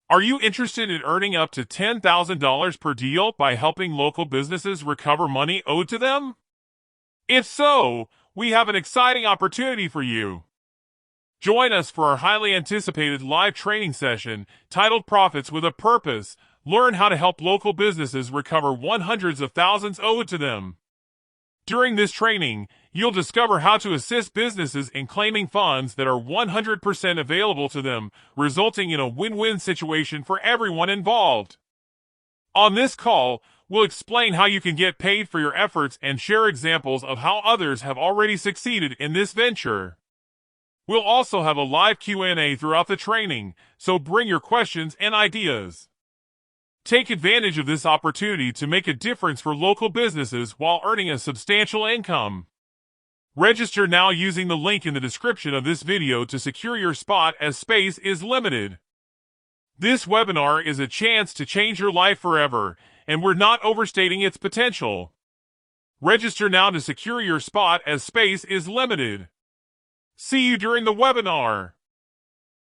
Are you interested in earning up to $10,000 per deal by helping local businesses recover money owed to them? If so, we have an exciting opportunity for you. Join us for our highly anticipated live training session titled Profits with a Purpose. Learn how to help local businesses recover hundreds of thousands owed to them. During this training, you'll discover how to assist businesses in claiming funds that are 100% available to them, resulting in a win-win situation for everyone involved. On this call, we'll explain how you can get paid for your efforts and share examples of how others have already succeeded in this venture. We'll also have a live Q&A throughout the training, so bring your questions and ideas. Take advantage of this opportunity to make a difference for local businesses while earning a substantial income. Register now using the link in the description of this video to secure your spot as space is limited. This webinar is a chance to change your life forever, and we're not overstating its potential. Register now to secure your spot as space is limited. See you during the webinar.